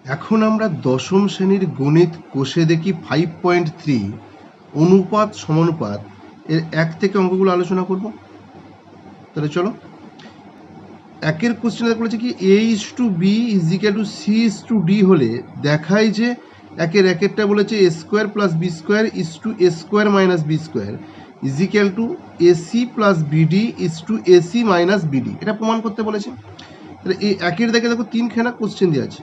এখন আমরা দশম শ্রেণীর গণিত কোষে দেখি 5.3 অনুপাত সমানুপাত এর 1 থেকে অঙ্কগুলো আলোচনা করব। তাহলে চলো, একের কোশ্চেনে বলেছে কি a:b = c:d হলে দেখায় যে একেরটা বলেছে a² + b² = a² - b² ac + bd = ac - bd, এটা প্রমাণ করতে বলেছে। তাহলে এই একের দেখো তিনখানা কোশ্চেন দেওয়া আছে,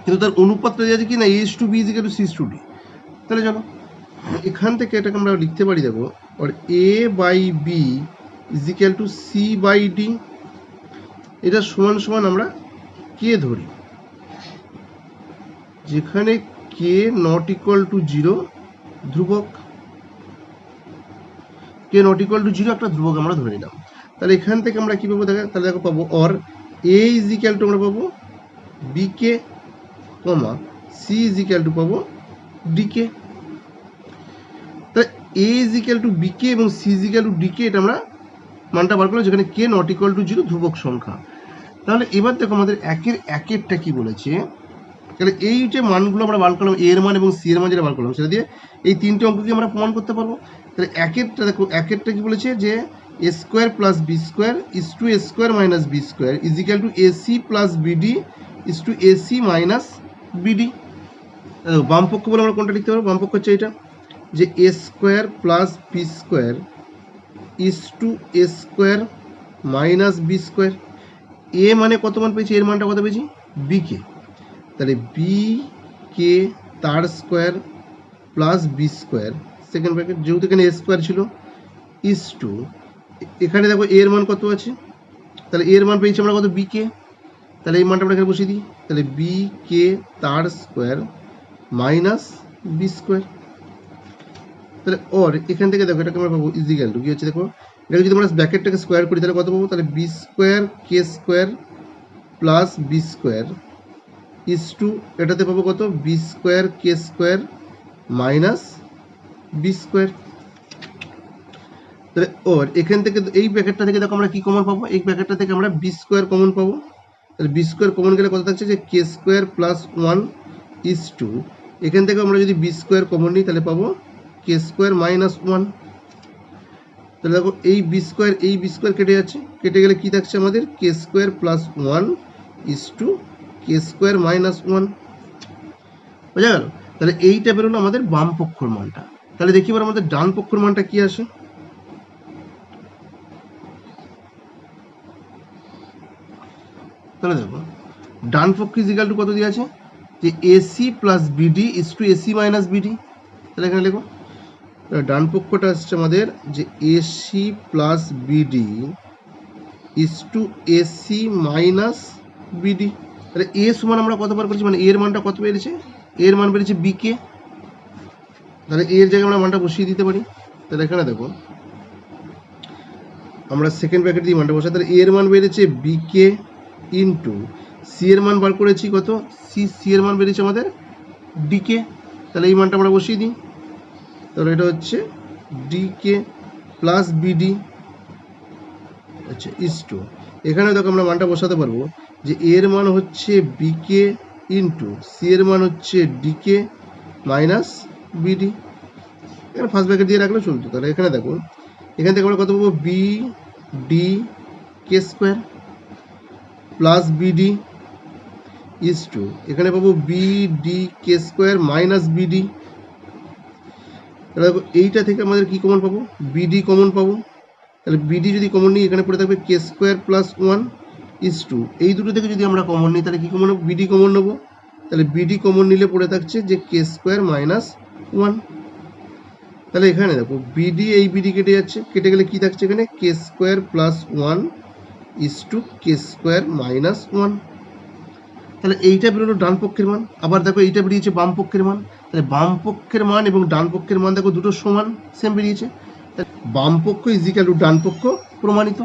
কিন্তু তার অনুপাতটা দেওয়া আছে কি না a:b = c:d। তাহলে চলো এখান থেকে এটাকে আমরা লিখতে পারি, দেখো আর a/b = c/d, এটা সমান সমান আমরা কে ধরি, যেখানে কে নট ইকুয়াল টু 0 ধ্রুবক, কে নট ইকুয়াল টু 0 একটা ধ্রুবক আমরা ধরে নিলাম। তাহলে এখান থেকে আমরা কি পাবো, তাহলে দেখো পাবো অর a = আমরা পাবো bk, c = পাবো dk। তাহলে a = bk এবং c = dk, এটা আমরা মানটা বার করলাম যেখানে কে নট ইকুয়াল টু 0 ধ্রুবক সংখ্যা। তাহলে এবার দেখো আমাদের একেরটা কি বলেছে, তাহলে এই যে মানগুলো আমরা বার করলাম, এর মান এবং সি এর মান যেটা বার করলাম সেটা দিয়ে এই তিনটে অঙ্ককে আমরা প্রমাণ করতে পারবো। তাহলে একেরটা দেখো, একেরটা কি বলেছে যে a² + b² = a² - b² = ac + bd = ac - bd। বাম পক্ষ বলে আমরা কোনটা লিখতে পারবো, বাম পক্ষ হচ্ছে এটা যে a² + b² = a² - b²। এ মানে কত মান পেয়েছি, এর মানটা কত পেয়েছি বিকে, তাহলে বি কে তার square plus B square second bracket, যেহেতু এখানে এ স্কোয়ার ছিল ইস টু, এখানে দেখো এর মান কত আছে, তাহলে এর মান পেয়েছি আমরা কত বিকে, তাহলে এই মানটা আমরা এখানে বসিয়ে দিই, তাহলে বি কে তার স্কোয়ার মাইনাস বি স্কোয়ার। তাহলে ওর এখান থেকে দেখো এটাকে আমরা পাবো ইজিক্যাল টু কি হচ্ছে, দেখো এটাকে যদি আমরা ব্র্যাকেটটাকে স্কোয়ার করি তাহলে কত পাবো, তাহলে b square K square plus B square is to, এটাতে পাবো কত বি স্কোয়ার কে স্কোয়ার মাইনাস বি স্কোয়ার। তাহলে ওর এখান থেকে এই ব্র্যাকেটটা থেকে দেখো আমরা কি কমন পাবো, এই ব্র্যাকেটটা থেকে আমরা বি স্কোয়ার কমন পাবো। তাহলে বি স্কোয়ার কমন গেলে কত থাকছে যে কে স্কোয়ার প্লাস 1 ইস টু, এখান থেকে আমরা যদি বি স্কোয়ার কমন নিই তাহলে পাবো কে স্কোয়ার মাইনাস 1। তাহলে দেখো এই বি স্কোয়ার কেটে যাচ্ছে, কেটে গেলে কি থাকছে আমাদের কে square plus 1 is to k square minus 1, বোঝা গেল। তাহলে এইটা বেরোলো আমাদের বাম পক্ষর মানটা। তাহলে দেখি এবার আমাদের ডান পক্ষর মানটা কি আসে। তাহলে দেখো ডান পক্ষ ইজিক্যাল টু কত দিয়ে আছে যে ac plus bd is to ac minus bd. তাহলে এখানে লেখো ডান পক্ষটা আসছে আমাদের যে ac plus bd is to ac minus bd. তাহলে এ সমান আমরা কতবার করেছি, মানে এর মানটা কত বেড়েছে, এর মান বেড়েছে বিকে, তাহলে এর জায়গায় আমরা মানটা বসিয়ে দিতে পারি। তাহলে এখানে দেখো আমরা সেকেন্ড ব্র্যাকেট দিয়ে মানটা বসাই, তাহলে এর মান বেড়েছে বিকে ইন্টু সি এর মান বার করেছি কত, সি এর মান বেড়েছে আমাদের ডিকে, তাহলে এই মানটা আমরা বসিয়ে দিই। তাহলে এটা হচ্ছে ডিকে প্লাস বিডি, আচ্ছা ইস টু, এখানে দেখো আমরা মানটা বসাতে পারবো যে এর মান হচ্ছে বিকে ইন্টু সি এর মান হচ্ছে ডিকে মাইনাস বিডি, এখানে ফার্স্ট ব্র্যাকেট দিয়ে রাখলে চলতো। তাহলে এখানে দেখো এখান থেকে আমরা কত পাবো b d k square plus bd is to, এখানে পাবো b d k square minus bd. তাহলে দেখো এইটা থেকে আমাদের কি কমন পাবো, বিডি কমন পাবো, তাহলে বিডি যদি কমন নিই এখানে পড়ে থাকবে কে স্কোয়ার প্লাস 1 ইস টু, এই দুটো থেকে যদি আমরা কমন নিই তাহলে কি কমন নেবো, বিডি কমন নেবো, তাহলে বিডি কমন নিলে পড়ে থাকছে যে কে স্কোয়ার মাইনাস 1। তাহলে এখানে দেখো বিডি এই বিডি কেটে যাচ্ছে, কেটে গেলে কি থাকছে এখানে k square plus 1 is to k square minus 1। তাহলে এইটা বেরোলো ডান পক্ষের মান। আবার দেখো এইটা বেরিয়েছে বাম পক্ষের মান, তাহলে বাম পক্ষের মান এবং ডান পক্ষের মান দেখো দুটো সমান সেম বেরিয়েছে, বাম পক্ষ ইজিক্যাল টু ডান পক্ষ প্রমাণিত।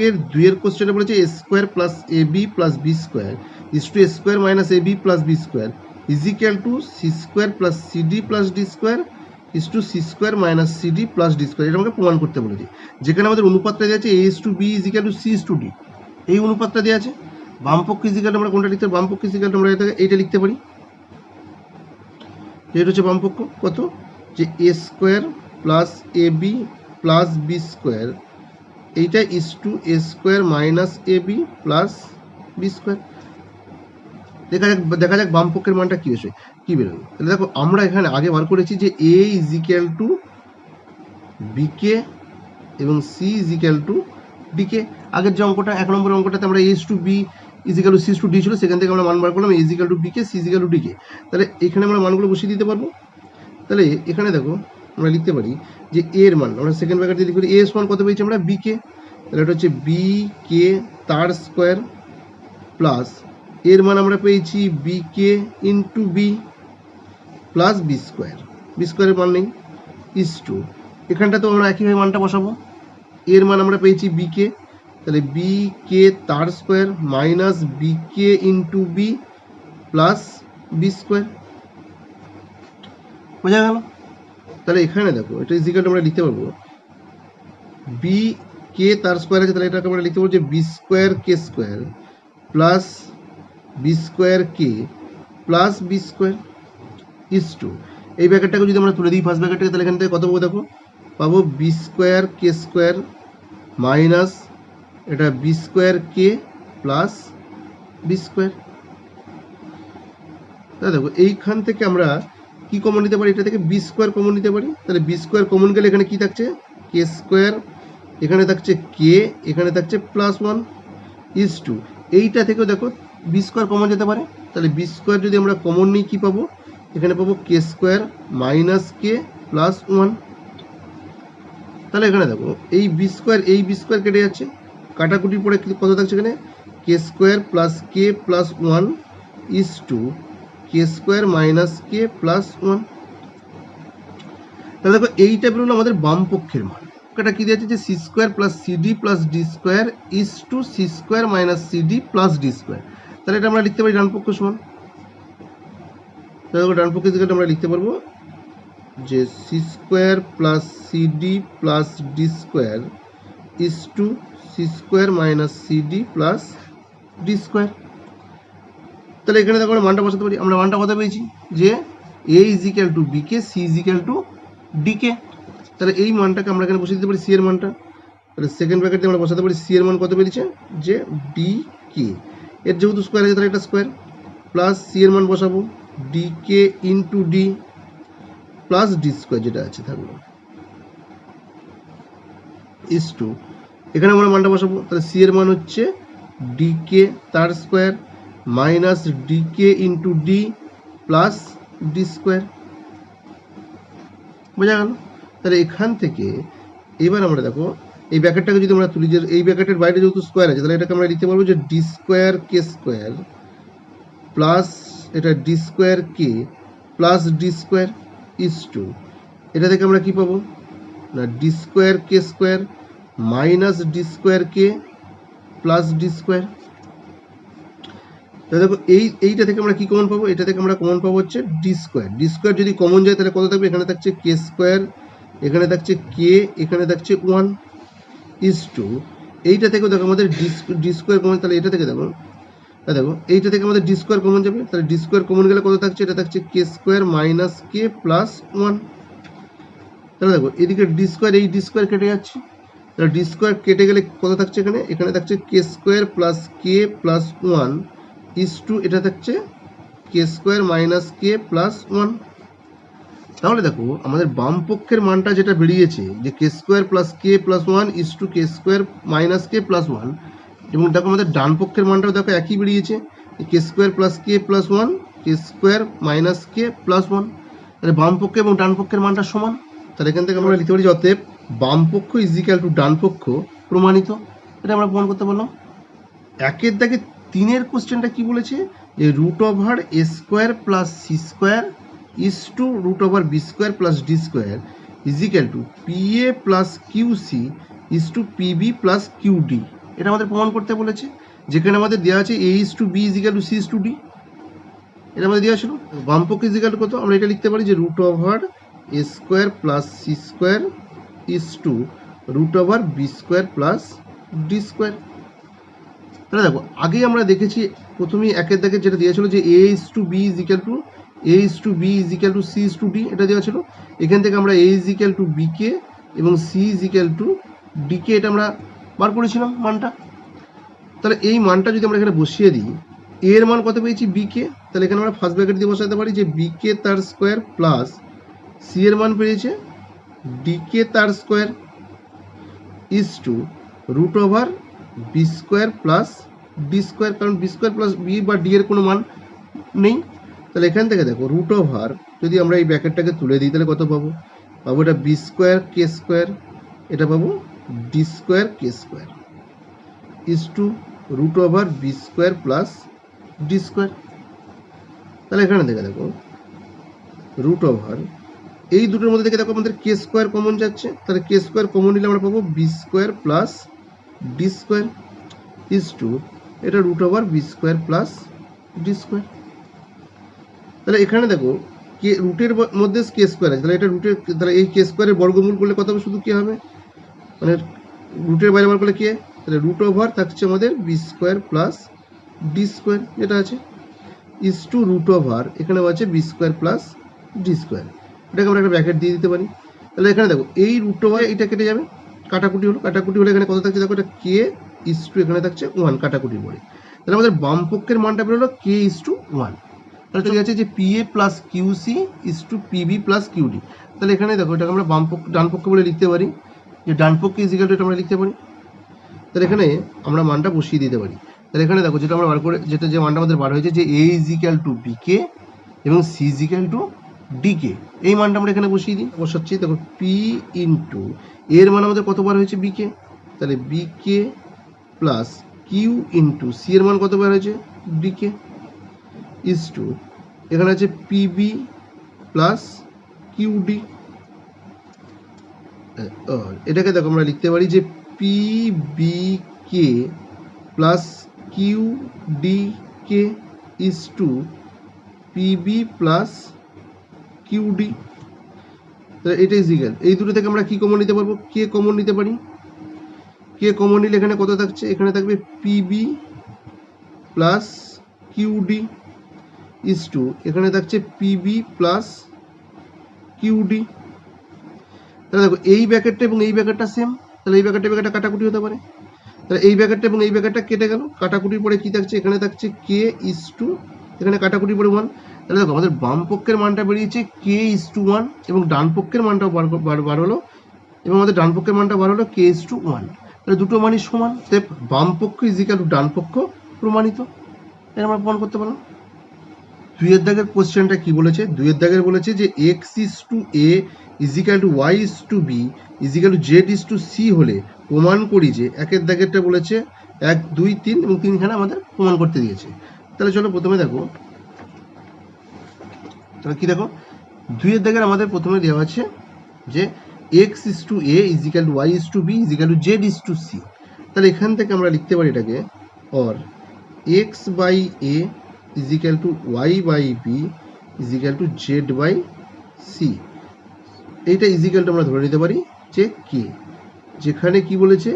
এর দুইয়ের কোশ্চেনে বলেছে a square plus a B plus B square is to A square minus a B plus B square is equal to c square plus CD plus D square is to c square minus CD plus D square, এটা আমাকে প্রমাণ করতে বলেছে। যেখানে আমাদের অনুপাতটা দেওয়া আছে a is to B is equal to c is to d, এই অনুপাতটা দেওয়া আছে। বামপক্ষ ইজিক্যাল আমরা কোনটা লিখতে পারি? বামপক্ষ ইজিক্যাল আমরা এইটা লিখতে পারি, এটা হচ্ছে বামপক্ষ কত, যে এ square plus a B plus B square, এইটা ইস to A square minus a B plus B square. দেখা যাক বামপক্ষের মানটা কি হয়েছে, কি বেরোবে। তাহলে দেখো আমরা এখানে আগে বার করেছি যে এ ইজ ইকুয়াল টু বিকে এবং c is equal to d k. আগের যে অঙ্কটা 1 নম্বরের অঙ্কটাতে আমরা is to B is equal to c to d ছিল, সেখান থেকে আমরা মান বার করলাম a is equal to b k, c is equal to d k. তাহলে এখানে আমরা মানগুলো বসিয়ে দিতে পারবো। তাহলে এখানে দেখো আমরা লিখতে পারি যে এর মান আমরা সেকেন্ড ব্র্যাকেট দিয়ে লিখি, এস মান কত পেয়েছি আমরা? বিকে। তাহলে এটা হচ্ছে বি কে তার স্কোয়ার প্লাস এর মান আমরা পেয়েছি b k into b plus B square, b স্কোয়ারের মান নেই, ইস টু এখানটা তো আমরা একইভাবে মানটা বসাবো। এর মান আমরা পেয়েছি বি কে, তাহলে বি কে তার square minus b k into b plus B square, বোঝা গেল? তাহলে এখানে দেখো এটা ইজিক্যাল আমরা লিখতে পারবো বি কে তার স্কোয়ার আছে, তাহলে এটাকে আমরা লিখতে পারবো যে B square K square plus B square k plus B square is to এই ব্র্যাকেটটাকে যদি আমরা তুলে দিই ফার্স্ট ব্র্যাকেটটাকে, তাহলে এখান থেকে কত পাবো দেখো, পাবো বি স্কোয়ার কে স্কোয়ার মাইনাস এটা B square k plus B square. তাহলে দেখো এইখান থেকে আমরা কি কমন নিতে পারি? এটা থেকে বি স্কোয়ার কমন নিতে পারি। তাহলে বি স্কোয়ার কমন গেলে এখানে কি থাকছে? কে স্কোয়ার, এখানে থাকছে কে, এখানে থাকছে প্লাস ওয়ান ইজ টু এইটা থেকেও দেখো বি স্কোয়ার কমন যেতে পারে। তাহলে বি স্কোয়ার যদি আমরা কমন নিই কি পাবো? এখানে পাবো কে square minus k plus one. তাহলে এখানে দেখো এই বি স্কোয়ার কেটে যাচ্ছে, কাটাকুটির পরে কত থাকছে এখানে? K square plus k plus one is to k square minus k plus one. তাহলে দেখো এইটা বেরোলো আমাদের বাম পক্ষের মান। এটা কি দিয়েছে যে C square plus CD plus D square is to c square minus CD plus D square. তাহলে এটা আমরা লিখতে পারি ডান পক্ষ সমান। তাহলে ডান পক্ষে দিকে আমরা লিখতে পারবো যে C square plus CD plus D square is to c square minus CD plus D square. তাহলে এখানে দেখো আমরা মানটা বসাতে পারি। আমরা মানটা কত পেয়েছি? যে এ is equal to B K, C is equal to D k. তাহলে এই মানটাকে আমরা এখানে বসিয়ে দিতে পারি সি এর মানটা। তাহলে সেকেন্ড ব্র্যাকেটে আমরা বসাতে পারি সি এর মান কত পেয়েছে? যে ডি কে, এর যেহেতু স্কোয়ার আছে তাহলে এটা স্কোয়ার, প্লাস সি এর মান বসাবো d k into d plus D square যেটা আছে থাকলো ইস টু এখানে আমরা মানটা বসাবো। তাহলে সি এর মান হচ্ছে ডি কে তার square minus d k into d plus D square, বোঝা গেল? তাহলে এখান থেকে এবার আমরা দেখো এই ব্র্যাকেটটাকে যদি আমরা তুলি, যে এই ব্র্যাকেটের বাইরে যেহেতু স্কোয়ার আছে তাহলে এটাকে আমরা লিখতে পারবো যে ডি স্কোয়ার কে স্কোয়ার প্লাস এটা d square k plus D square is to এটা থেকে আমরা কি পাবো না ডি স্কোয়ার কে square minus d square k plus D square. তাহলে দেখো এইটা থেকে আমরা কি কমন পাবো? এটা থেকে আমরা কমন পাবো হচ্ছে ডি স্কোয়ার। ডি স্কোয়ার যদি কমন যায় তাহলে কত থাকবে? এখানে থাকছে কে স্কোয়ার, এখানে থাকছে কে, এখানে থাকছে ওয়ান ইজ টু এইটা থেকেও দেখো আমাদের ডি স্কোয়ার কমন। তাহলে এটা থেকে দেখো এইটা থেকে আমাদের ডি স্কোয়ার কমন যাবে। তাহলে ডি স্কোয়ার কমন গেলে কত থাকছে? এটা থাকছে কে square minus k plus one. তাহলে দেখো এদিকে ডি স্কোয়ার, এই ডি স্কোয়ার কেটে যাচ্ছে, তাহলে ডি স্কোয়ার কেটে গেলে কত থাকছে? এখানে থাকছে কে square plus k plus one is to এটা থাকছে কে square minus k plus one. তাহলে দেখো আমাদের বাম পক্ষের মানটা যেটা বেরিয়েছে যে কে square plus k plus one is to k square minus k plus one, এবং দেখো আমাদের ডান পক্ষের মানটাও দেখো একই বেরিয়েছে k square plus k plus one k square minus k plus one. তাহলে বাম পক্ষ এবং ডান পক্ষের মানটা সমান। তাহলে এখান থেকে আমরা লিখতে পারি অতএব বাম পক্ষ ইজ ইকুয়াল টু ডান পক্ষ প্রমাণিত। এটা আমরা প্রমাণ করতে পারলাম। একের দাগে 3-এর কোশ্চেনটা কি বলেছে? যে root over a square plus C square is to root over b square plus D square is equal to p a plus q c is to p b plus q d. এটা আমাদের প্রমাণ করতে বলেছে, যেখানে আমাদের দেওয়া আছে এ is to B is equal to C is to d. এটা আমাদের দেওয়া ছিল। বাম পক্ষ ইজ ইকুয়াল টু কত? আমরা এটা লিখতে পারি যে root over a square plus C square is to root over b square plus D square. তাহলে দেখো আগেই আমরা দেখেছি প্রথমেই একের দাগে যেটা দেওয়া ছিল যে a is to b is equal to a is to b is equal to c is to d, এটা দেওয়া ছিল। এখান থেকে আমরা a is equal to b কে এবং c is equal to d কে এটা আমরা বার করেছিলাম মানটা। তাহলে এই মানটা যদি আমরা এখানে বসিয়ে দিই, a এর মান কত পেয়েছি b কে, তাহলে এখানে আমরা ফার্স্ট ব্র্যাকেট দিয়ে বসাতে পারি যে b কে তার স্কোয়ার প্লাস c এর মান পেয়েছে d কে তার square is to root over b square plus D square, কারণ বি স্কোয়ার প্লাস বি বা ডি এর কোনো মান নেই। তাহলে এখান থেকে দেখো রুট ওভার যদি আমরা এই ব্র্যাকেটটাকে তুলে দিই তাহলে কত পাবো, পাবো এটা বি স্কোয়ার কে স্কোয়ার, এটা পাবো d square K square is to root over b square plus D square. তাহলে এখানে থেকে দেখো রুট ওভার এই দুটোর মধ্যে থেকে দেখো আমাদের কে স্কোয়ার কমন যাচ্ছে, তাহলে কে স্কোয়ার কমন নিলে আমরা পাবো B square plus D square is to এটা root over b square plus D square. তাহলে এখানে দেখো কে রুটের মধ্যে কে স্কোয়ার আছে, তাহলে এটা রুটের, তাহলে এই কে স্কোয়ারের বর্গমূল করলে কত হবে, শুধু কে হবে, মানে রুটের বাইরে বার করলে কে, তাহলে রুট ওভার থাকছে আমাদের b square plus D square যেটা আছে ইজ টু রুট ওভার এখানে আছে b square plus D square. এটাকে আমরা একটা ব্র্যাকেট দিয়ে দিতে পারি। তাহলে এখানে দেখো এই রুট ওভার এটা কেটে যাবে, কাটাকুটি হলো, কাটাকুটি হলে এখানে কত থাকছে দেখো, এটা কে ইজ টু এখানে থাকছে ওয়ান কাটাকুটি পড়ে। তাহলে আমাদের বাম পক্ষের মানটা বেরোলো কে ইজ টু ওয়ান। তাহলে ঠিক আছে যে p a plus q c is to pb plus qd. তাহলে এখানে দেখো এটাকে আমরা বাম পক্ষ ডান পক্ষ বলে লিখতে পারি, যে ডান পক্ষে ইজ ইকুয়াল টু এটা আমরা লিখতে পারি। তাহলে এখানে আমরা মানটা বসিয়ে দিতে পারি। তাহলে এখানে দেখো যেটা আমরা বার করে যেটা যে মানটা আমাদের বার হয়েছে যে এ is equal to B k এবং c is equal to D k, এই মানটা আমরা এখানে বসিয়ে দিই, বসাচ্ছি। দেখো পি ইন্টু এর মান আমাদের কতবার হয়েছে বি কে, তাহলে বি কে প্লাস কিউ ইন্টু সি এর মান কতবার হয়েছে ডি কে ইজ টু এখানে আছে পিবি প্লাস কিউডি। এটাকে দেখো আমরা লিখতে পারি যে pb k plus q d k is to pb plus qd. তাহলে এটা ইজ ইকুয়াল, এই দুটো থেকে আমরা কি কমন নিতে পারবো, কে কমন নিতে পারি। কে কমন নিলে এখানে কত থাকছে, এখানে থাকবে pb plus qd is to এখানে থাকছে পিবি প্লাস কিউডি। তাহলে দেখো এই ব্র্যাকেটটা এবং এই ব্র্যাকেটটা সেম, তাহলে এই ব্র্যাকেটটা কাটাকুটি হতে পারে। তাহলে এই ব্র্যাকেটটা এবং এই ব্র্যাকেটটা কেটে গেল, কাটাকুটির পরে কি থাকছে, এখানে থাকছে কে ইজ টু এখানে কাটাকুটি পরে ওয়ান। তাহলে দেখো আমাদের বাম পক্ষের মানটা বেরিয়েছে কে ইজ টু ওয়ান এবং ডান পক্ষের মানটাও বার হলো, এবং আমাদের ডান পক্ষের মানটা বার হলো কে ইজ টু ওয়ান। তাহলে দুটো মানই সমান, তাই বাম পক্ষ ইজ ইকুয়াল টু ডান পক্ষ প্রমাণিত। এটা আমরা প্রমাণ করতে পারলাম। দুইয়ের দাগের কোশ্চেনটা কি বলেছে, দুইয়ের দাগের বলেছে যে x is to a is equal to y is to B is equal to z is to c হলে প্রমাণ করি যে, একের দাগেরটা বলেছে 1 2 3 এবং 3খানে আমাদের প্রমাণ করতে দিয়েছে। তাহলে চলো প্রথমে দেখো, তাহলে কি দেখো দুইয়ের দাগের আমাদের প্রথমে দেওয়া আছে যে x is to a is equal to y is to B is equal to z is to c. তাহলে এখান থেকে আমরা লিখতে পারি এটাকে or x by a is equal to y by B is equal to z by c. এইটা is equal to আমরা ধরে নিতে পারি যে কে, যেখানে কি বলেছে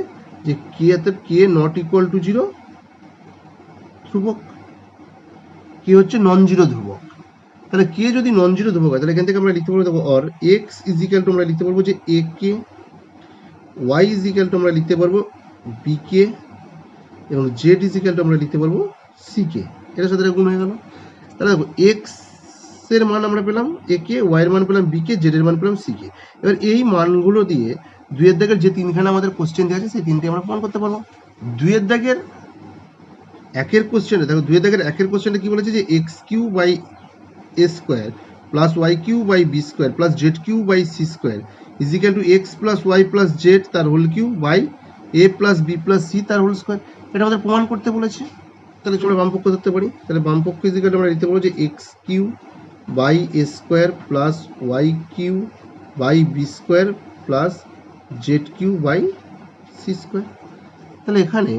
যে কে অর্থাৎ কে নট ইকুয়াল টু জিরো ধ্রুবক, কে হচ্ছে নন জিরো ধ্রুবক। তাহলে কে যদি নন জিরো ধ্রুবক হয় তাহলে এখান থেকে আমরা লিখতে পারবো দেখো or x is equal to আমরা লিখতে পারবো যে এ k, Y is equal to আমরা লিখতে পারবো বি কে এবং জেড ইজ ইকুয়াল টু আমরা লিখতে পারবো সি কে। এটার সাথে গুণ হয়ে গেল। তাহলে দেখো এক্স এর মান আমরা পেলাম এ কে, ওয়াই এর মান পেলাম বি কে, জেড এর মান পেলাম সি কে। এবার এই মানগুলো দিয়ে দুইয়ের দাগের যে তিনখানে আমাদের কোশ্চেন দেওয়া আছে সেই তিনটে আমরা প্রমাণ করতে পারবো। দুইয়ের দাগের একের কোশ্চেনে দেখো, দুইয়ের দাগের একের কোশ্চেনে কি বলেছে যে x cube by a square plus y cube by B square plus z cube by c square is equal to x plus y plus z তার whole Q by a plus B plus C তার whole square. এটা আমাদের প্রমাণ করতে বলেছে। তাহলে চলো বামপক্ষ ধরতে পারি। তাহলে বামপক্ষ ইজ ইকুয়াল টু আমরা লিখতে পারবো যে x cube by a square plus y cube by B square plus z cube by c square. তাহলে এখানে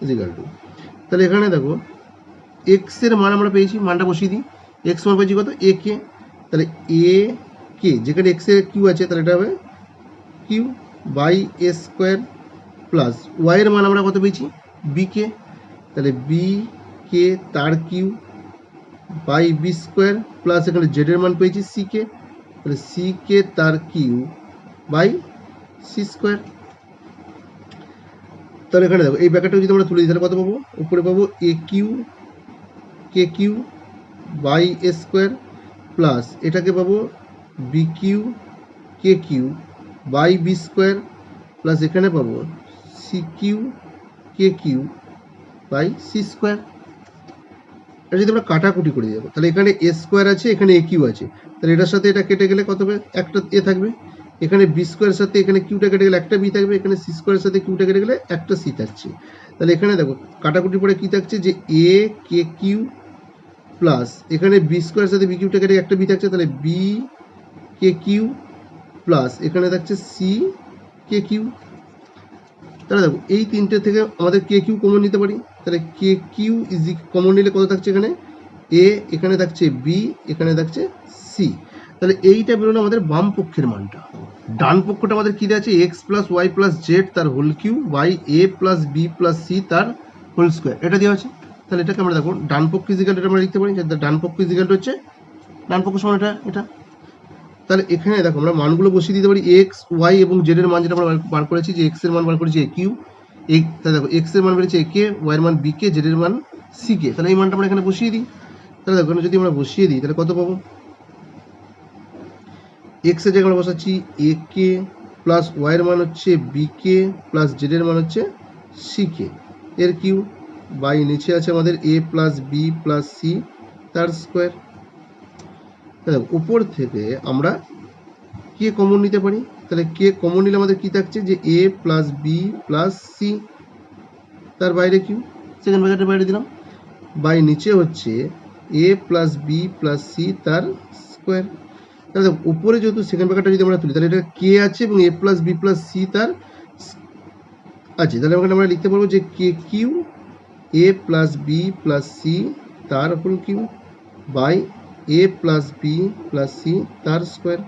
ইজ ইকুয়াল টু, তাহলে এখানে দেখো এক্স এর মান আমরা পেয়েছি, মানটা বসিয়ে দিই। এক্স মান পেয়েছি কত এ কে, তাহলে এ কে যেখানে এক্স এর কিউ আছে তাহলে এটা হবে cube by a square plus y এর মান আমরা কত পেয়েছি বি কে, তাহলে বি কে তার cube by B square plus এখানে জেড এর মান পেয়েছি সি কে, তাহলে সি কে তার কিউ বাই সি স্কোয়ার। তাহলে এখানে দেখো এই ব্র্যাকেটটা যদি আমরা তুলে দিই তাহলে কত পাবো, উপরে পাবো a cube K cube by a square plus এটাকে পাবো b cube K cube by B square plus এখানে পাবো C Q K cube by c square. এটা যদি আমরা কাটাকুটি করে দেবো তাহলে এখানে এ স্কোয়ার আছে, এখানে এ কিউ আছে, তাহলে এটার সাথে এটা কেটে গেলে কত হবে, একটা এ থাকবে। এখানে বি স্কোয়ারের সাথে এখানে কিউটা কেটে গেলে একটা বি থাকবে, এখানে সি স্কোয়ারের সাথে কিউটা কেটে গেলে একটা সি থাকছে। তাহলে এখানে দেখো কাটাকুটি পরে কি থাকছে, যে এ কে কিউ প্লাস এখানে বি স্কোয়ারের সাথে বি কিউটা কেটে একটা বি থাকছে, তাহলে বি কে কিউ প্লাস এখানে থাকছে সি কে কিউ। তাহলে দেখো এই তিনটে থেকে আমাদের কে কিউ কমন নিতে পারি, তাহলে কে কিউ ইজ কমন নিলে কত থাকছে, এখানে এ, এখানে থাকছে বি, এখানে থাকছে সি। তাহলে এইটা বেরোলো আমাদের বাম পক্ষের মানটা। ডান পক্ষটা আমাদের কি আছে, x plus y plus z তার whole Q by a plus B plus C তার হোল স্কোয়ার, এটা দেওয়া আছে। তাহলে এটাকে আমরা দেখো ডান পক্ষ ইজিক্যাল এটা আমরা লিখতে পারি, ডান পক্ষ ইজিক্যাল হচ্ছে ডান পক্ষ সমান এটা। তাহলে এখানে দেখো আমরা মানগুলো বসিয়ে দিতে পারি, এক্স ওয়াই এবং জেড এর মান যেটা আমরা বার করেছি, যে এক্স এর মান বার করেছি এ কিউ, তাহলে দেখো এক্স এর মান বেরিয়েছে এ কে, ওয়াই এর মান বি কে, জেড এর মান সি কে। তাহলে এই মানটা আমরা এখানে বসিয়ে দিই। তাহলে দেখো যদি আমরা বসিয়ে দিই তাহলে কত পাবো, এক্স এর জায়গায় আমরা বসাচ্ছি এ কে প্লাস ওয়াই এর মান হচ্ছে বি কে প্লাস জেড এর মান হচ্ছে সি কে এর কিউ বাই নিচে আছে আমাদের এ প্লাস বি প্লাস সি তার স্কোয়ার। তাহলে উপর থেকে আমরা কে কমন নিতে পারি, তাহলে কে কমন নিলে আমাদের কি থাকছে, যে এ প্লাস বি প্লাস সি তার বাইরে কিউ, সেকেন্ড ব্র্যাকেটের বাইরে দিলাম, বাই নিচে হচ্ছে এ প্লাস বি প্লাস সি তার স্কোয়ার। তাহলে উপরে যেহেতু সেকেন্ড ব্র্যাকেটটা যদি আমরা তুলি তাহলে এটা কে আছে এবং a plus B plus C তার আছে, তাহলে আমরা লিখতে পারবো যে k cube a plus B plus C তার whole Q by a plus B plus C তার স্কোয়ার।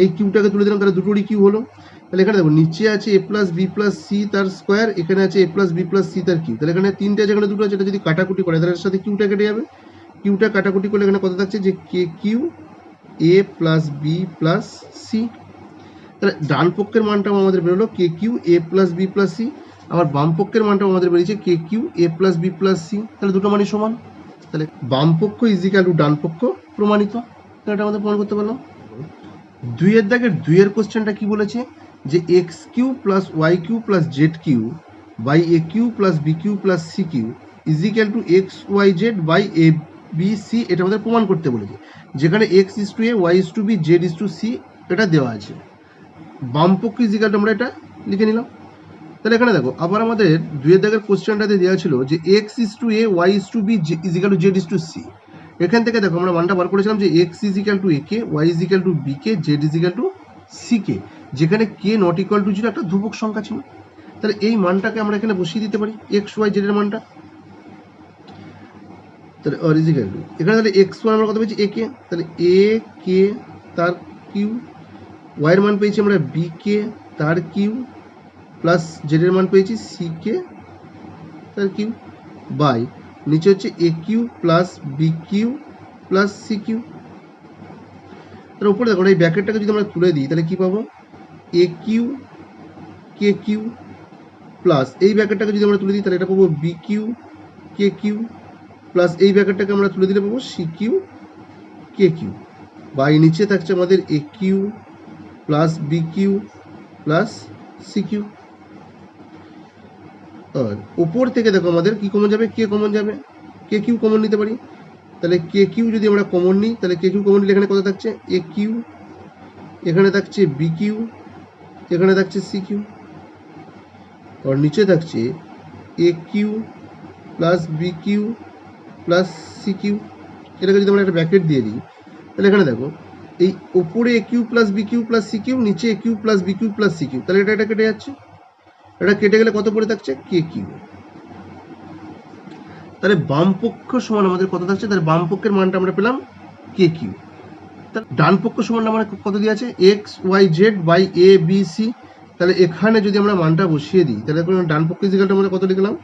এই কিউটাকে তুলে দিলাম, তাহলে দুটোরই কিউ হলো। তাহলে এখানে দেখো নিচে আছে এ প্লাস বি প্লাস সি তার স্কোয়ার, এখানে আছে এ প্লাস বি প্লাস সি তার কিউ। তাহলে এখানে তিনটে আছে, এখানে দুটো আছে, এটা যদি কাটাকুটি করে তাহলে এর সাথে কিউটা কেটে যাবে, কিউটা কাটাকুটি করলে এখানে কত থাকছে, যে k cube a plus B plus C. তাহলে ডান পক্ষের মানটাও আমাদের বেরোলো কে cube a plus B plus C, আবার বাম পক্ষের মানটাও আমাদের বেরিয়েছে কে cube a plus B plus C. তাহলে দুটো মানই সমান, তাহলে বাম পক্ষ ইজিক্যাল টু ডান পক্ষ প্রমাণিত। তাহলে এটা আমাদের প্রমাণ করতে পারলাম। দুইয়ের দাগের দুইয়ের কোশ্চেনটা কি বলেছে, যে x cube plus y cube plus z cube by A Q plus B Q plus C cube equal to x y z by A B c, এটা আমাদের প্রমাণ করতে বলেছে, যেখানে x is to a, y is to b, z is to C এটা দেওয়া আছে। বাম পক্ষ ইজিক্যাল টু আমরা এটা লিখে নিলাম। তাহলে এখানে দেখো আবার আমাদের দুইয়ের দাগের কোশ্চেনটাতে দেওয়া ছিল যে x is to a, y is to B, is equal to z is to C. এখান থেকে দেখো আমরা মানটা বার করেছিলাম যে x is equal to a k, y is equal to B k, z is equal to C K, যেখানে কে নট ইকুয়াল টু 0 একটা ধ্রুবক সংখ্যা ছিল। তাহলে এই মানটাকে আমরা এখানে বসিয়ে দিতে পারি, এক্স ওয়াই জেড এর মানটা। তাহলে আর ইজিক্যাল টু এখানে তাহলে এক্স ওয়ান আমরা কত পেয়েছি, এ কে, তাহলে এ কে তার কিউ, ওয়াই এর মান পেয়েছি আমরা বি কে তার কিউ প্লাস জেড এর মান পেয়েছি সি কে তার কিউ বাই নিচে হচ্ছে a Q plus B Q plus C cube. তার উপরে দেখো এই ব্র্যাকেটটাকে যদি আমরা তুলে দিই তাহলে কি পাবো, a cube K Q plus এই ব্র্যাকেটটাকে যদি আমরা তুলে দিই তাহলে এটা পাবো বি কিউ কে কিউ প্লাস এই ব্র্যাকেটটাকে আমরা তুলে দিলে পাবো C Q K cube by নিচে থাকছে আমাদের a Q plus B Q plus C cube. আর উপর থেকে দেখো আমাদের কি কমন যাবে, কে কমন যাবে, কে কিউ কমন নিতে পারি। তাহলে কে কিউ যদি আমরা কমন নিই তাহলে কে কিউ কমন নিলে এখানে কত থাকছে, এ কিউ, এখানে থাকছে বি কিউ, এখানে থাকছে সি কিউ, আর নিচে থাকছে a Q plus B Q plus C Q. এটাকে যদি আমরা একটা ব্র্যাকেট দিয়ে দিই তাহলে এখানে দেখো এই উপরে a Q plus B Q plus C cube, নিচে a Q plus B Q plus C Q, তাহলে এটা কেটে যাচ্ছে, এটা কেটে গেলে কত পড়ে থাকছে, কে কিউ। তাহলে বাম পক্ষ সমান আমাদের কত থাকছে, তাহলে বাম পক্ষের মানটা আমরা পেলাম কে কিউ। ডান পক্ষ সমান আমার কত দিয়ে আছে, x y z by A B c. তাহলে এখানে যদি আমরা মানটা বসিয়ে দিই তাহলে ডান পক্ষ ইজিক্যালটা আমরা কত লিখলাম,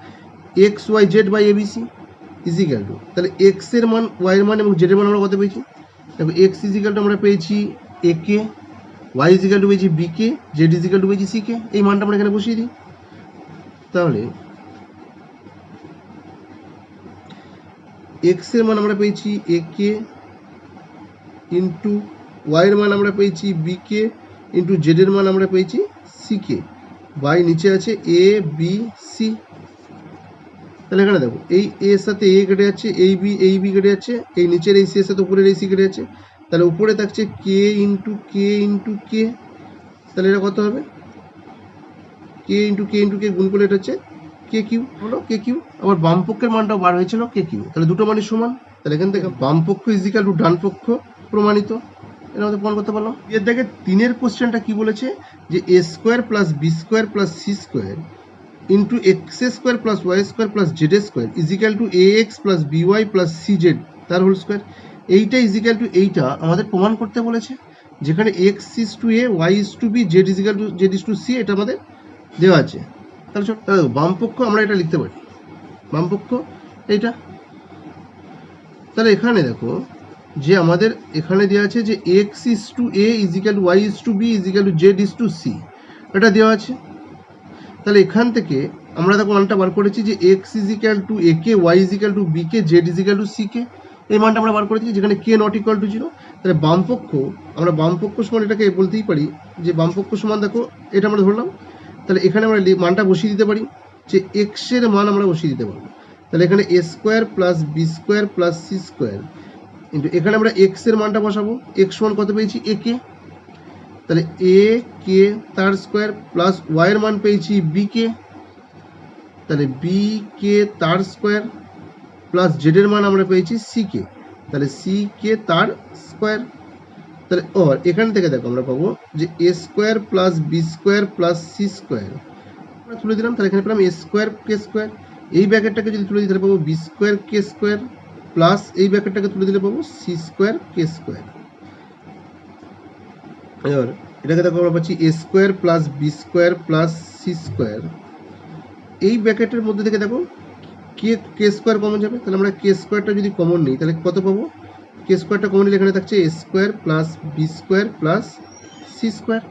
x y z by abc equal to, তাহলে এক্স এর মান, ওয়াই এর মান এবং জেড এর মান আমরা কত পেয়েছি? দেখো এক্স ইজিক্যাল টু আমরা পেয়েছি এ কে, ওয়াই ইজিক্যাল টু পেয়েছি b k, z is equal two পেয়েছি সি কে। এই মানটা আমরা এখানে বসিয়ে দিই। তাহলে এক্স এর মান আমরা পেয়েছি এ কে ইন্টু ওয়াই এর মান আমরা পেয়েছি বি কে ইন্টু জেড এর মান আমরা পেয়েছি সি কে, বাই নিচে আছে এ বি সি। তাহলে এখানে দেখো এই এ এর সাথে এ কেটে যাচ্ছে, এই বি কেটে যাচ্ছে, এই নিচের এই সি এর সাথে উপরের এই সি কেটে যাচ্ছে, তাহলে উপরে থাকছে কে ইন্টু কে ইন্টু কে। তাহলে এটা কত হবে? কে ইন্টু কে ইন্টু কে গুণ করলে এটা হচ্ছে কে কিউ, হলো কে কিউ। আবার বাম পক্ষের মানটাও বার হয়েছিল কে কিউ। তাহলে দুটো মানই সমান। তাহলে এখান থেকে বাম পক্ষ ইজিক্যাল টু ডান পক্ষ প্রমাণিত। এর মধ্যে প্রমাণ করতে পারলাম। এর দেখে 3-এর কোশ্চেনটা কি বলেছে, যে এ square plus B square plus C square into x square plus y square plus z square is equal to a x plus b y plus c z তার হোল স্কোয়ার। এইটা ইজিক্যাল টু এইটা আমাদের প্রমাণ করতে বলেছে, যেখানে x is to a, y is to b, z is equal to z is to C, এটা আমাদের দেওয়া আছে। তাহলে বাম পক্ষ আমরা এটা লিখতে পারি, বাম পক্ষ এইটা। তাহলে এখানে দেখো যে আমাদের এখানে দেওয়া আছে যে x is to a is equal to y is to B is equal to z is to C, এটা দেওয়া আছে। তাহলে এখান থেকে আমরা দেখো মানটা বার করেছি যে x is equal to a k, y is equal to B k, z is equal to C K. এই মানটা আমরা বার করেছি, যেখানে কে নট ইকুয়াল টু 0। তাহলে বাম পক্ষ, আমরা বাম পক্ষ সমান এটাকে বলতেই পারি যে বাম পক্ষ সমান, দেখো এটা আমরা ধরলাম। তাহলে এখানে আমরা মানটা বসিয়ে দিতে পারি, যে এক্স এর মান আমরা বসিয়ে দিতে পারবো। তাহলে এখানে a square plus B square plus C square কিন্তু এখানে আমরা এক্স এর মানটা বসাবো। এক্স মান কত পেয়েছি? এ কে। তাহলে এ কে তার স্কোয়ার প্লাস ওয়াই এর মান পেয়েছি বি কে, তাহলে বি কে তার স্কোয়ার প্লাস জেড এর মান আমরা পেয়েছি সি কে, তাহলে সি কে তার স্কোয়ার। তাহলে এখান থেকে দেখো আমরা পাবো যে এ square plus B square plus C square আমরা তুলে দিলাম। তাহলে এখানে পেলাম এ স্কোয়ার কে স্কোয়ার। এই ব্র্যাকেটটাকে যদি তুলে দিই তাহলে পাবো বি স্কোয়ার কে স্কোয়ার প্লাস এই ব্র্যাকেটটাকে তুলে দিলে পাবো সি স্কোয়ার কে স্কোয়ার। এবার এটাকে দেখো আমরা পাচ্ছি a square plus B square plus C square. এই ব্র্যাকেটের মধ্যে থেকে দেখো কে স্কোয়ার কমন যাবে, তাহলে আমরা কে স্কোয়ারটা যদি কমন নিই তাহলে কত পাবো? কে স্কোয়ারটা কমন নিলে এখানে থাকছে a square plus B square plus C square.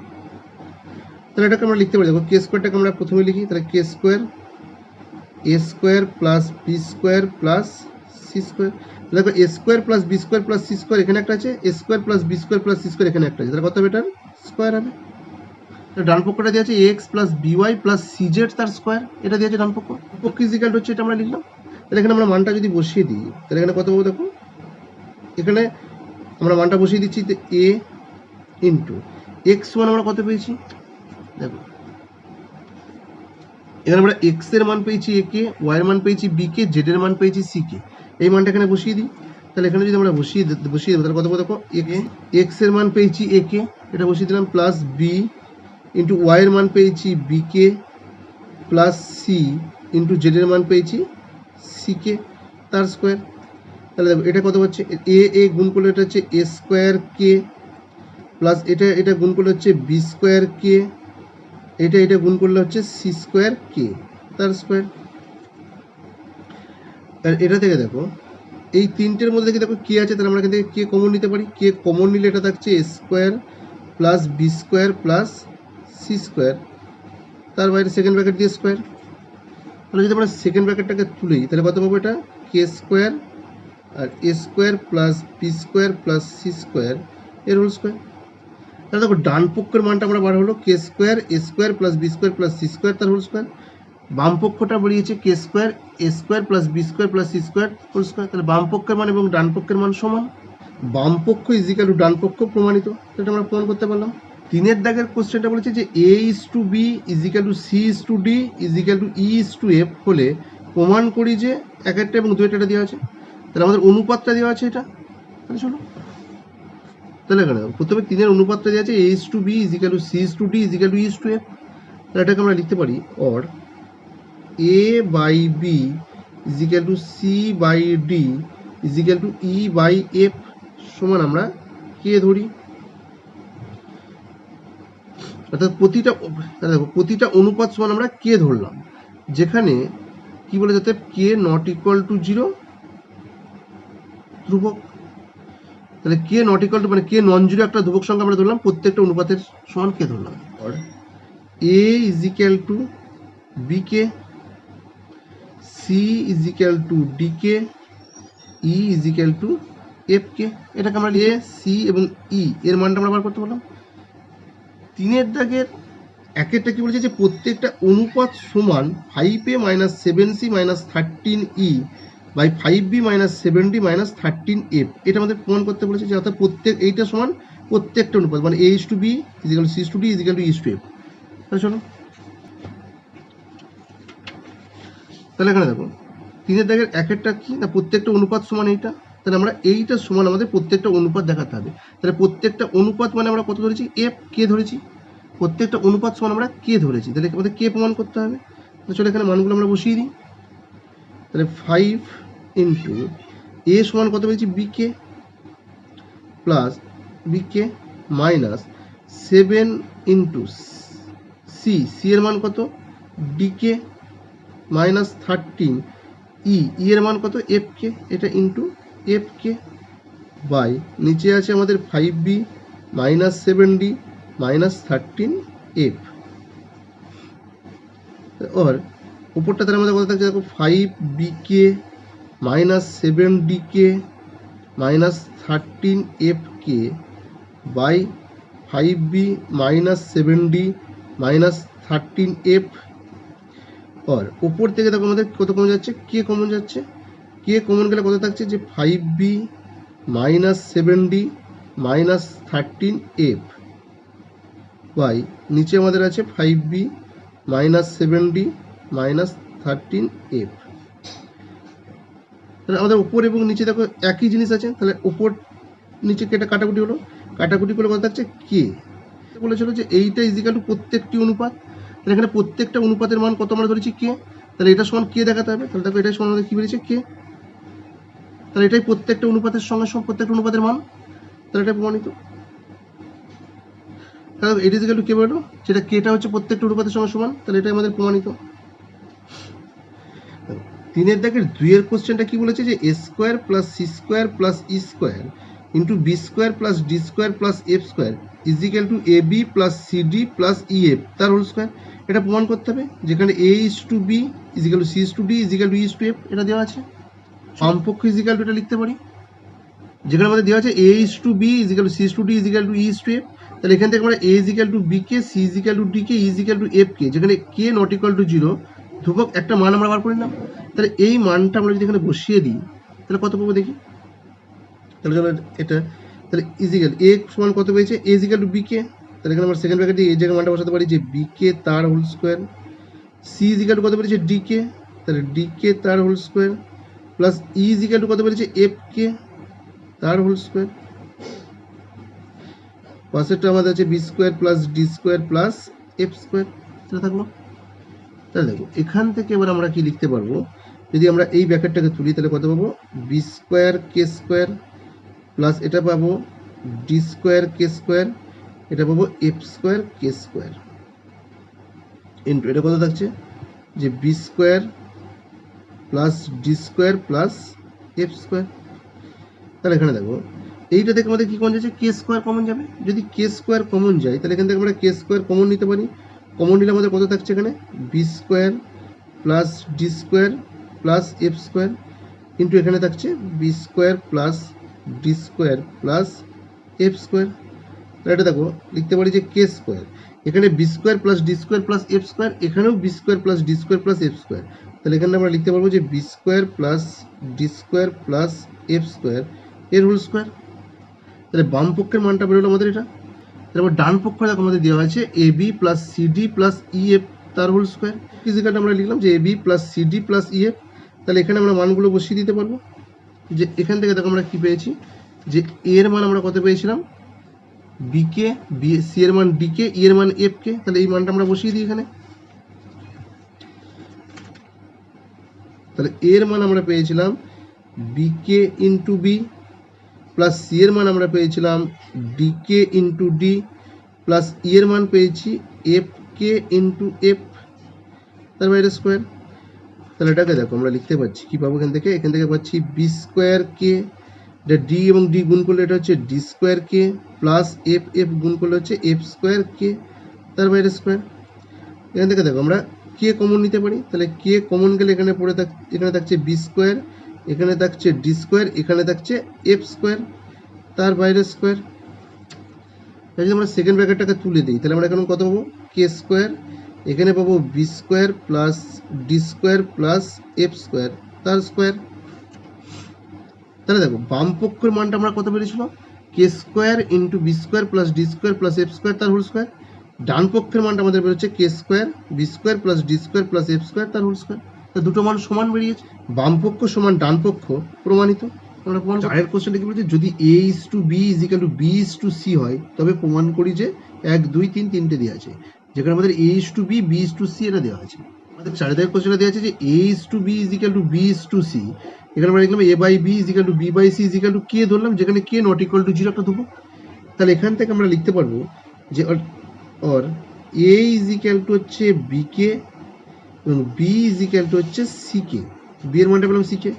তাহলে এটাকে আমরা লিখতে পারি, দেখো কে স্কোয়ারটাকে আমরা প্রথমে লিখি, তাহলে k square a square plus B square plus C square. দেখো a square plus B square plus C square এখানে একটা আছে, a square plus B square plus C square এখানে একটা আছে, তাহলে কত হবে? এটার স্কোয়ার হবে। ডান পক্ষটা দিয়ে আছে x plus by plus c z তার স্কোয়ার, এটা দিয়েছে ডান পক্ষ। পক্ষ ইজিক্যাল হচ্ছে এটা আমরা লিখলাম। তাহলে এখানে আমরা মানটা যদি বসিয়ে দিই তাহলে এখানে কত পাবো? দেখো এখানে আমরা মানটা বসিয়ে দিচ্ছি, এ ইন্টু এক্স ওয়ান আমরা কত পেয়েছি? দেখো এখানে আমরা এক্স এর মান পেয়েছি এ কে, ওয়াই এর মান পেয়েছি বি কে, জেড এর মান পেয়েছি সি কে। এই মানটা এখানে বসিয়ে দিই। তাহলে এখানে যদি আমরা বসিয়ে দেবো তাহলে কত পাবো? দেখো এক্স এর মান পেয়েছি এ কে, এটা বসিয়ে দিলাম, প্লাস বি ইন্টু ওয়াই এর মান পেয়েছি b k plus C into Z এর মান পেয়েছি সি কে তার স্কোয়ার। তাহলে দেখো এটা কত হচ্ছে? এ গুণ করলে এটা হচ্ছে এ স্কোয়ার কে প্লাস এটা গুণ করলে হচ্ছে বি স্কোয়ার কে, এটা গুণ করলে হচ্ছে সি স্কোয়ার কে তার স্কোয়ার। আর এটা থেকে দেখো এই তিনটের মধ্যে থেকে দেখো কে আছে, তাহলে আমরা এখান থেকে কে কমন নিতে পারি। কে কমন নিলে এটা থাকছে a square plus B square plus C square, তার বাইরে সেকেন্ড ব্র্যাকেট দিয়ে স্কোয়ার। তাহলে যদি আমরা সেকেন্ড ব্র্যাকেটটাকে তুলি তাহলে কত পাবো? এটা কে স্কোয়ার আর a square plus B square plus C square এর হোল স্কোয়ার। তাহলে দেখো ডান পক্ষের মানটা আমরা বার হলো k square a square plus B square plus C square তার হোল স্কোয়ার। বাম পক্ষটা বেরিয়েছে k square a square plus B square plus C square whole square. তাহলে বাম পক্ষের মান এবং ডান পক্ষের মান সমান, বাম পক্ষ ইজিক্যাল টু ডান পক্ষ প্রমাণিত। সেটা আমরা প্রমাণ করতে পারলাম। 3-এর দাগের কোশ্চেনটা বলেছে যে এ is to B is equal to C is to d is equal to E is to f হলে প্রমাণ করি যে এক একটা এবং দুইটা দেওয়া আছে। তাহলে আমাদের অনুপাতটা দেওয়া আছে এটা। তাহলে চলো তাহলে এখানে প্রথমে 3-এর অনুপাতটা দেওয়া আছে এ is to B is equal to C is to d is equal to E is to F. তাহলে এটাকে আমরা লিখতে পারি or a by b is equal to c by d is equal to e by f সমান আমরা কে ধরি। অর্থাৎ প্রতিটা অনুপাত সমান আমরা কে ধরলাম, যেখানে কি বলে যাতে কে নট ইকুয়াল টু 0 ধ্রুবক। তাহলে কে নট ইকুয়াল টু মানে কে নন জিরো একটা ধ্রুবক সংখ্যা আমরা ধরলাম, প্রত্যেকটা অনুপাতের সমান কে ধরলাম। A is equal to B K, C is equal to D K, E is equal to F k. এটাকে আমরা এ সি এবং ই এর মানটা আমরা বার করতে পারলাম। 3 দাগের 1 কি বলেছে যে প্রত্যেকটা অনুপাত সমান 5a - 7c - 13e by 5b - 7d - 13f। এটা আমাদের প্রমাণ করতে বলেছে যে অর্থাৎ প্রত্যেক এইটা সমান প্রত্যেকটা অনুপাত মানে a is to b is equal to c is to d is equal to e is to f। তাহলে চলো তাহলে এখানে দেখো 3 দাগের 1টা কি না প্রত্যেকটা অনুপাত সমান এইটা, তাহলে আমরা এইটা সমান আমাদের প্রত্যেকটা অনুপাত দেখাতে হবে। তাহলে প্রত্যেকটা অনুপাত মানে আমরা কত ধরেছি f কে ধরেছি, প্রত্যেকটা অনুপাত সমান আমরা কে ধরেছি, তাহলে আমাদের কে প্রমাণ করতে হবে। তাহলে চলো এখানে মানগুলো আমরা বসিয়ে দিই। তাহলে 5 ইন্টু এ সমান কত পেয়েছি বি কে প্লাস বি কে মাইনাস 7 ইন্টু সি, সি এর মান কত ডি কে মাইনাস 13 ই, ই এর মান কত এফ কে, এটা ইন্টু এফ কে বাই নিচে আছে আমাদের 5b minus 7d minus 13f। और উপরটা তার মধ্যে কত থাকছে দেখো 5bk minus 7dk minus 13fk by 5b minus 7d minus 13f। और উপর থেকে দেখো আমাদের কত কমন যাচ্ছে কে কমন যাচ্ছে, কে কমন গেলে কত থাকছে যে 5b minus 7d minus 13f by নিচে আমাদের আছে 5b minus 7d minus 13f। তাহলে আমাদের উপর এবং নিচে দেখো একই জিনিস আছে, তাহলে উপর নিচে কেটে কাটাকুটি হলো, কাটাকুটি করলে কত থাকছে কে। বলেছিল যে এইটা ইজিক্যাল টু প্রত্যেকটি অনুপাত, তাহলে এখানে প্রত্যেকটা অনুপাতের মান কত আমরা ধরেছি কে, তাহলে এটা সমান কে দেখাতে হবে। তাহলে দেখো এটাই সমান আমাদের কি বেরিয়েছে কে, তাহলে এটাই প্রত্যেকটা অনুপাতের সঙ্গে সমান প্রত্যেকটা অনুপাতের মান, তাহলে এটা প্রমাণিত। তাহলে এটা ইজিক্যাল টু কে বললো, সেটা কেটা হচ্ছে প্রত্যেকটা অনুপাতের সঙ্গে সমান, তাহলে এটা আমাদের প্রমাণিত। 3 দাগের 2 কোশ্চেনটা কি বলেছে যে এ square plus C square plus e square into B square plus D square plus F square is equal to a B plus C D plus E F তার হোল স্কোয়ার। এটা প্রমাণ করতে হবে, যেখানে এ is to B is equal to C is to D is equal to E is to f এটা দেওয়া আছে। বামপক্ষ is equal two এটা লিখতে পারি, যেখানে আমাদের দেওয়া আছে এ is to B is equal to C is to D is equal to E is to F. তাহলে এখান থেকে আমরা A is equal to B K, C is equal to D K, E is equal to F K, যেখানে কে not equal to 0 ধ্রুবক একটা মান আমরা বার করে নিলাম। তাহলে এই মানটা আমরা যদি এখানে বসিয়ে দিই তাহলে কত পাবো দেখি। তাহলে চলো এটা তাহলে ইজিক্যাল এ সমান কত পেয়েছে এ ইজিক্যাল টু বি কে, তাহলে এখানে আমরা সেকেন্ড ব্র্যাকেট দিয়ে এই জায়গায় মানটা বসাতে পারি যে বি কে তার whole square, c equal to কত পেয়েছে ডি কে, তাহলে ডি কে তার whole square plus e equal to কত পেয়েছে এফ কে তার হোল স্কোয়ার। পাশেরটা আমাদের আছে b square plus D square plus F square, এটা থাকলো। তাহলে দেখো এখান থেকে এবার আমরা কি লিখতে পারবো, যদি আমরা এই ব্র্যাকেটটাকে তুলি তাহলে কত পাবো বি স্কোয়ার কে স্কোয়ার প্লাস এটা পাবো ডি স্কোয়ার কে স্কোয়ার, এটা পাবো এফ স্কোয়ার কে স্কোয়ার ইন্টু এটা কত থাকছে যে B square plus D square plus F square. তাহলে এখানে দেখো এইটা থেকে আমাদের কি কমন যাচ্ছে কে স্কোয়ার কমন যাবে, যদি কে স্কোয়ার কমন যায় তাহলে এখান থেকে আমরা কে স্কোয়ার কমন নিতে পারি। কমন নিলে আমাদের কত থাকছে এখানে B square plus D square plus F square into এখানে থাকছে B square plus D square plus F square. তাহলে এটা দেখো লিখতে পারি যে কে স্কোয়ার, এখানে B square plus D square plus F square, এখানেও B square plus D square plus F square. তাহলে এখানে আমরা লিখতে পারবো যে B square plus D square plus F square এর হোল স্কোয়ার। তাহলে বাম পক্ষের মানটা বেরোলো আমাদের এটা। তারপর ডান পক্ষে দেখো আমাদের দেওয়া আছে A B plus C D plus E F তার হোল স্কোয়ার। ফিজিক্যালটা আমরা লিখলাম যে A B plus C D plus E F. তাহলে এখানে আমরা মানগুলো বসিয়ে দিতে পারবো, যে এখান থেকে দেখো আমরা কি পেয়েছি যে এর মান আমরা কত পেয়েছিলাম বি কে, বি সি এর মান ডি কে, ই এর মান এফ কে। তাহলে এই মানটা আমরা বসিয়ে দিই এখানে। তাহলে এর মান আমরা পেয়েছিলাম B k into b plus C এর মান আমরা পেয়েছিলাম D k into d plus ই এর মান পেয়েছি এফ কে ইন্টু এফ তার বাইরে স্কোয়ার। তাহলে এটাকে দেখো আমরা লিখতে পাচ্ছি কি পাবো এখান থেকে পাচ্ছি বি স্কোয়ার কে, এটা ডি এবং ডি গুণ করলে এটা হচ্ছে D square k plus F F গুণ করলে হচ্ছে এফ স্কোয়ার কে তার বাইরে স্কোয়ার। এখান থেকে দেখো আমরা কে কমন নিতে পারি, তাহলে কে কমন গেলে এখানে থাকছে বি স্কোয়ার, এখানে থাকছে ডি স্কোয়ার, এখানে থাকছে এফ স্কোয়ার তার বাইরে স্কোয়ার। যদি আমরা সেকেন্ড ব্র্যাকেটটাকে তুলে দিই তাহলে আমরা এখানে কত পাবো কে স্কোয়ার, এখানে পাবো B square plus D square plus F square তার স্কোয়ার। তাহলে দেখো বাম পক্ষের মানটা আমরা কত পেয়েছিল K square into B square plus D square plus F square তার হোল স্কোয়ার। ডান পক্ষের মানটা আমাদের বেরোচ্ছে K square B square plus D square plus F square তার হোল স্কোয়ার। তো দুটো মান সমান বেরিয়েছে, বাম পক্ষ সমান ডান পক্ষ প্রমাণিত। আমরা প্রমাণ চারের কোশ্চেনটা কি বলছে, যদি A is to B is equal to B is to C হয় তবে প্রমাণ করি যে 1 2 3 তিনটে দেওয়া আছে, যেখানে আমাদের A is to B B is to C এটা দেওয়া আছে। আমাদের চারের দাগের কোশ্চেনটা দেওয়া আছে যে এ is to B is equal to B is to C, এখানে আমরা লিখলাম A by B is equal to B by C is equal to K ধরলাম, যেখানে কে নট ইকুয়াল টু 0 একটা দেবো। তাহলে এখান থেকে আমরা লিখতে পারবো যে or a is equal two হচ্ছে বি কে এবং বি ইজ ইকাল টু হচ্ছে সি কে, বি এর মানটা পেলাম সি কে।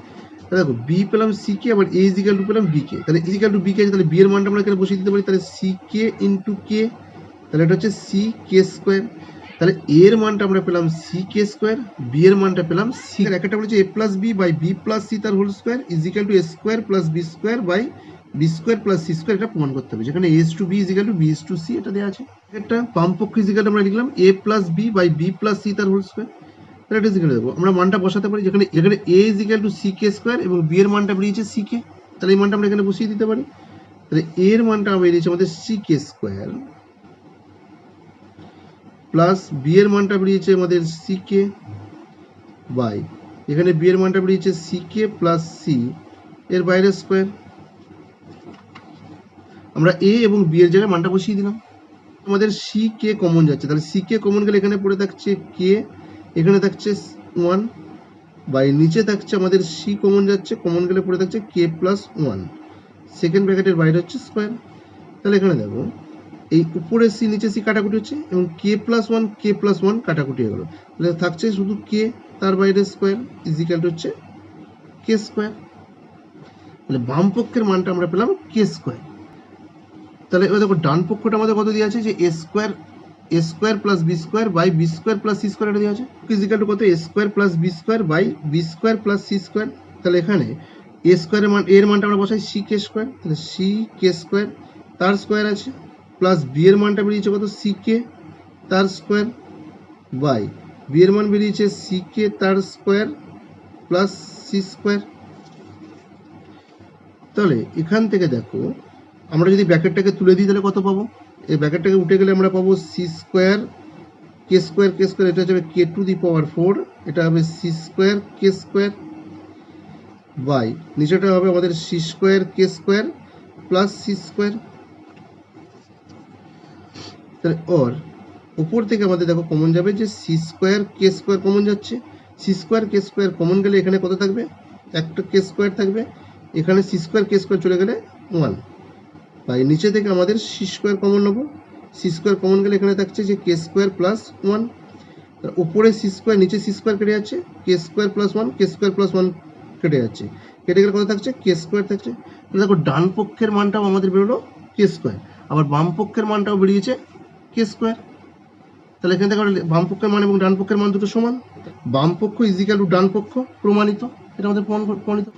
দেখো বি পেলাম সি কে, আবার এ ইজ ইকাল টু পেলাম বি কে, তাহলে ইজ ইকাল টু বি কে, তাহলে বি এর মানটা আমরা এখানে বসিয়ে দিতে পারি, তাহলে সি কে ইন্টু কে, তাহলে এটা হচ্ছে সি কে স্কোয়ার। তাহলে এর মানটা আমরা পেলাম সি কে স্কোয়ার, বি এর মানটা পেলাম সি। একটা বলেছে A plus B by B plus C তার whole square is equal to A square plus B square by B square plus C square, এটা প্রমাণ করতে হবে, যেখানে as to B is equal to B is to C এটা দেওয়া আছে। একটা বাম পক্ষ ইজ ইকাল টু আমরা লিখলাম A plus B by B plus C তার হোল স্কোয়ার, তাহলে এটা ইজ ইকাল টু দেবো আমরা মানটা বসাতে পারি, যেখানে এ is equal to C K square এবং বি এর মানটা বেরিয়েছে সি কে, তাহলে এই মানটা আমরা এখানে বসিয়ে দিতে পারি। তাহলে এর মানটা বেরিয়েছে আমাদের C K square plus B এর মানটা বেরিয়েছে আমাদের সি কে বাই এখানে বি এর মানটা বেরিয়েছে সি কে প্লাস সি এর বাইরে স্কোয়ার। আমরা এ এবং বি এর জায়গায় মানটা বসিয়ে দিলাম, আমাদের সি কে কমন যাচ্ছে, তাহলে সি কে কমন গেলে এখানে পড়ে থাকছে কে, এখানে থাকছে 1 বাই নিচে থাকছে আমাদের সি কমন যাচ্ছে, কমন গেলে পড়ে থাকছে কে প্লাস 1, সেকেন্ড ব্র্যাকেটের বাইরে হচ্ছে স্কোয়ার। তাহলে এখানে দেখো এই উপরে সি নিচে সি কাটাকুটি হচ্ছে এবং কে প্লাস 1 কাটাকুটি হয়ে গেল, তাহলে থাকছে শুধু কে তার বাইরে স্কোয়ার ইজ ইকাল টু হচ্ছে কে স্কোয়ার। তাহলে বাম পক্ষের মানটা আমরা পেলাম কে স্কোয়ার। তাহলে এবার দেখো ডান পক্ষটা আমাদের কত দেওয়া আছে যে এ square plus B square by B square plus C square এটা দেওয়া আছে, ইজ ইকাল টু কত A square plus B square by B square plus C square. তাহলে এখানে এ স্কোয়ারের মান এর মানটা আমরা বসাই সি কে স্কোয়ার, তাহলে সি কে স্কোয়ার তার স্কোয়ার আছে প্লাস বি এর মানটা বেরিয়েছে কত সি কে তার স্কোয়ার বাই বি এর মান বেরিয়েছে সি কে তার স্কোয়ার প্লাস সি স্কোয়ার। তাহলে এখান থেকে দেখো আমরা যদি ব্র্যাকেটটাকে তুলে দিই তাহলে কত পাবো, এই ব্র্যাকেটটাকে উঠে গেলে আমরা পাবো সি স্কোয়ার কে স্কোয়ার এটা হচ্ছে কে টু দি পাওয়ার 4, এটা হবে C square K square by নিচেটা হবে আমাদের সি স্কোয়ার কে স্কোয়ার প্লাস সি স্কোয়ার। তাহলে ওর উপর থেকে আমাদের দেখো কমন যাবে যে সি স্কোয়ার কে স্কোয়ার কমন যাচ্ছে, সি স্কোয়ার কে স্কোয়ার কমন গেলে এখানে কত থাকবে একটা কে স্কোয়ার থাকবে, এখানে সি স্কোয়ার কে স্কোয়ার চলে গেলে 1 বাই নিচে থেকে আমাদের সি স্কোয়ার কমন নেবো, সি স্কোয়ার কমন গেলে এখানে থাকছে যে কে স্কোয়ার প্লাস 1, উপরে সি স্কোয়ার নিচে সি স্কোয়ার কেটে যাচ্ছে, কে স্কোয়ার প্লাস 1 কেটে যাচ্ছে, কেটে গেলে কত থাকছে কে স্কোয়ার থাকছে। দেখো ডান পক্ষের মানটাও আমাদের বেরোলো কে স্কোয়ার, আবার বাম পক্ষের মানটাও বেরিয়েছে কে স্কোয়ার। তাহলে এখান থেকে বাম পক্ষের মান এবং ডান পক্ষের মান দুটো সমান, বাম পক্ষ ইজ ইকাল টু ডান পক্ষ প্রমাণিত, এটা আমাদের প্রমাণিত।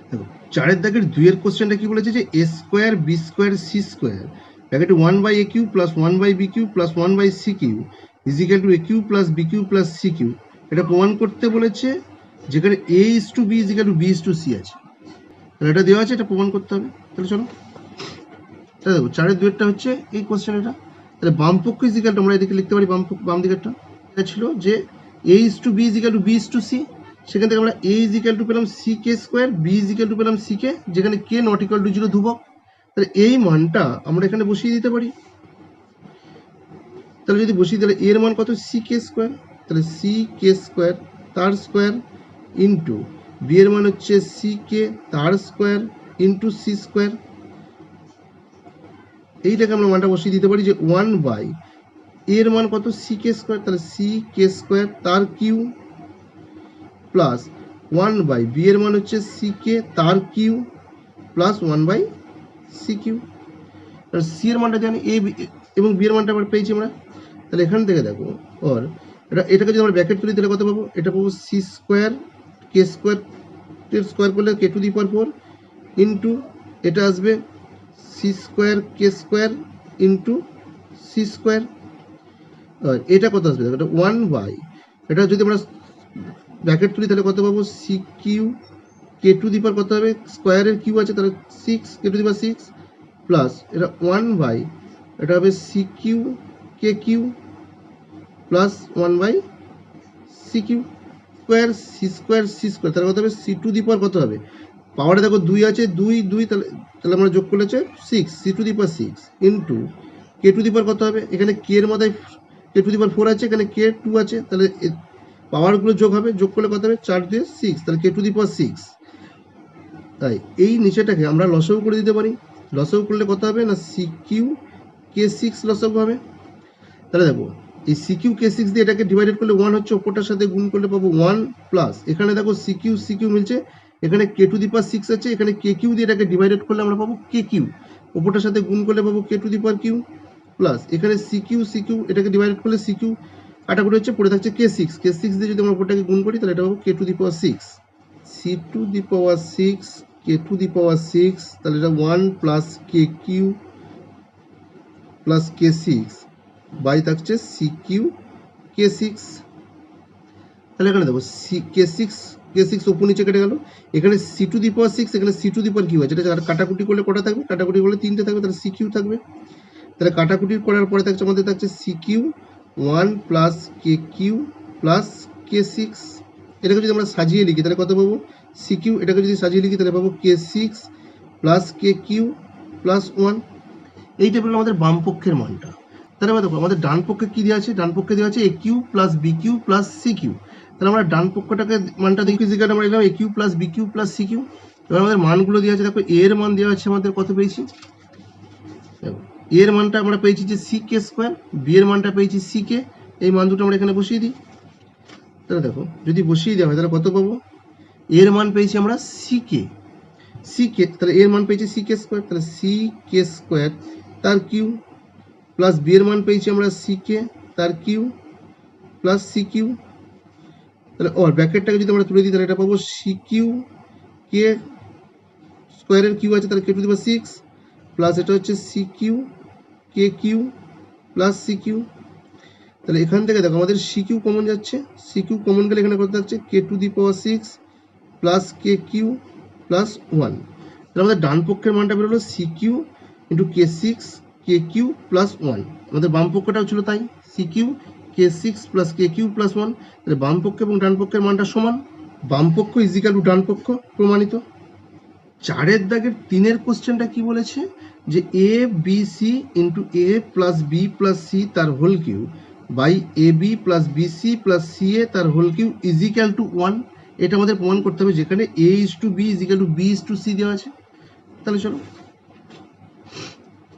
দেখো চারের দাগের 2 এর কোশ্চেনটা কি বলেছে যে এ square B square C square ব্র্যাকেটে 1 by A Q plus 1 by B Q plus 1 by C Q is equal to A Q plus B Q plus C Q, এটা প্রমাণ করতে বলেছে, যেখানে এ is to B is equal to B is to C আছে, তাহলে এটা দেওয়া আছে, এটা প্রমাণ করতে হবে। তাহলে চলো তাহলে দেখো চারের 2 হচ্ছে এই কোশ্চেন এটা। তাহলে বাম পক্ষ ইজ ইকাল টু আমরা এদিকে লিখতে পারি বাম দিকেরটা, এটা ছিল যে এ is to B is equal to B is to C, সেখান থেকে আমরা এ ইজ ইকাল টু পেলাম C K square, B is equal to পেলাম সি কে, যেখানে কে নট ইকাল টু 0 ধ্রুবক, তাহলে এই মানটা আমরা এখানে বসিয়ে দিতে পারি। তাহলে যদি বসিয়ে তাহলে এর মান কত সি কে স্কোয়ার, তাহলে সি কে স্কোয়ার তার স্কোয়ার ইন্টু বি এর মান হচ্ছে সি কে তার স্কোয়ার ইন্টু সি স্কোয়ার, এইটাকে আমরা মানটা বসিয়ে দিতে পারি যে 1 বাই এর মান কত সি কে স্কোয়ার, তাহলে সি কে স্কোয়ার তার কিউ প্লাস 1 বাই বি এর মান হচ্ছে সি কে তার Q plus 1 by C Q. C এর মানটা জানি এ এবং বি এর মানটা আমরা পেয়েছি আমরা। তাহলে এখান থেকে দেখো আর এটাকে যদি আমরা ব্র্যাকেট তুলি তাহলে কত পাবো? এটা পাবো সি স্কোয়ার কে স্কোয়ার এর স্কোয়ার করলে কে টু দি পাওয়ার 4 ইন্টু এটা আসবে সি স্কোয়ার কে স্কোয়ার ইন্টু সি স্কোয়ার। আর এটা কত আসবে? এটা 1 বাই এটা যদি আমরা ব্র্যাকেট তুলি তাহলে কত পাবো? C Q K to the power কত হবে? স্কোয়ারের কিউ আছে তাহলে 6 K to the power 6 plus এটা 1 বাই এটা হবে C Q K Q plus 1 by C Q square C square C square তাহলে কত হবে? সি টু দি পাওয়ার কত হবে? পাওয়ারে দেখো 2 আছে 2 তাহলে আমরা যোগ করলে হচ্ছে 6 C to the power 6 into K to the power কত হবে? এখানে কে এর মাথায় কে টু দি পাওয়ার 4 আছে, এখানে কে 2 আছে, তাহলে পাওয়ারগুলো যোগ হবে, যোগ করলে কত হবে? 4 দিয়ে 6 তাহলে কে টু দি পাওয়ার 6। তাই এই নিচেটাকে আমরা লসাগু করে দিতে পারি। লসাগু করলে কত হবে? না সি কিউ কে 6 লসাগু হবে। তাহলে দেখো এই সি কিউ কে 6 দিয়ে এটাকে ডিভাইডেড করলে 1 হচ্ছে, ওপরটার সাথে গুণ করলে পাবো 1 প্লাস এখানে দেখো সি কিউ মিলছে, এখানে কে টু দি পাওয়ার 6 আছে, এখানে কে কিউ দিয়ে এটাকে ডিভাইডেড করলে আমরা পাবো কে কিউ, ওপরটার সাথে গুণ করলে পাবো K to the power Q plus এখানে সি কিউ এটাকে ডিভাইডেড করলে সি কিউ কাটাকুটি হচ্ছে, পড়ে থাকছে কে 6 দিয়ে যদি আমরা ওপরটাকে গুণ করি তাহলে এটা পাবো K to the power 6 C to the power 6 K to the power 6 তাহলে এটা 1 plus K Q plus K 6 by থাকছে সি কিউ কে 6। তাহলে এখানে দেখো সি কে 6 উপর নিচে কেটে গেল, এখানে সি টু দি পাওয়ার 6 এখানে C to the power Q আছে, এটা কাটাকুটি করলে কটা থাকবে? কাটাকুটি করলে 3টে থাকবে, তাহলে সি কিউ থাকবে। তাহলে কাটাকুটি করার পরে থাকছে আমাদের থাকছে C Q 1 plus K Q plus K 6। এটাকে যদি আমরা সাজিয়ে লিখি তাহলে কত পাবো? সি কিউ এটাকে যদি সাজিয়ে লিখি তাহলে পাবো কে 6 প্লাস কে কিউ প্লাস 1। এইটা পেলাম আমাদের বাম পক্ষের মানটা। তাহলে আমরা দেখো আমাদের ডান পক্ষে কি দেওয়া আছে? ডান পক্ষে দেওয়া আছে A Q plus B Q plus C Q. তাহলে আমরা ডান পক্ষটাকে মানটা দেখি, যেখানে আমরা এলাম A Q plus B Q plus C Q. এবার আমাদের মানগুলো দেওয়া আছে, দেখো এর মান দেওয়া আছে আমাদের কত পেয়েছি? এর মানটা আমরা পেয়েছি যে সি কে স্কোয়ার, বি এর মানটা পেয়েছি সি কে, এই মান দুটো আমরা এখানে বসিয়ে দিই। তাহলে দেখো যদি বসিয়ে দেওয়া হয় তাহলে কত পাবো? এর মান পেয়েছি আমরা সি কে, তাহলে এর মান পেয়েছি সি কে স্কোয়ার, তাহলে সি কে স্কোয়ার তার কিউ প্লাস বি এর মান পেয়েছি আমরা সি কে তার কিউ প্লাস সি কিউ। তাহলে ব্র্যাকেটটাকে যদি আমরা তুলে দিই তাহলে এটা পাবো সি কিউ কে স্কোয়ারের কিউ আছে তাহলে কে টু দি পাওয়ার 6 প্লাস এটা হচ্ছে সি কিউ কে কিউ প্লাস সি কিউ। তাহলে এখান থেকে দেখো আমাদের সি কিউ কমন যাচ্ছে, সি কিউ কমন গেলে এখানে কত থাকছে? K to the power 6 plus K Q plus 1। তাহলে আমাদের ডান পক্ষের মানটা বেরোলো C Q into K 6 K Q plus 1। আমাদের বাম পক্ষটাও ছিল তাই, C Q K 6 plus K Q plus 1। তাহলে বাম পক্ষ এবং ডান পক্ষের মানটা সমান, বাম পক্ষ ইজিক্যাল টু ডান পক্ষ, প্রমাণিত। 4-এর দাগের 3-এর কোশ্চেনটা কি বলেছে? যে A B C into A plus B plus C তার whole Q by A B plus B C plus C A তার হোল কিউ ইজিক্যাল টু 1। এটা আমাদের প্রমাণ করতে হবে, যেখানে এ is to B is equal to B is to C দেওয়া আছে। তাহলে চলো,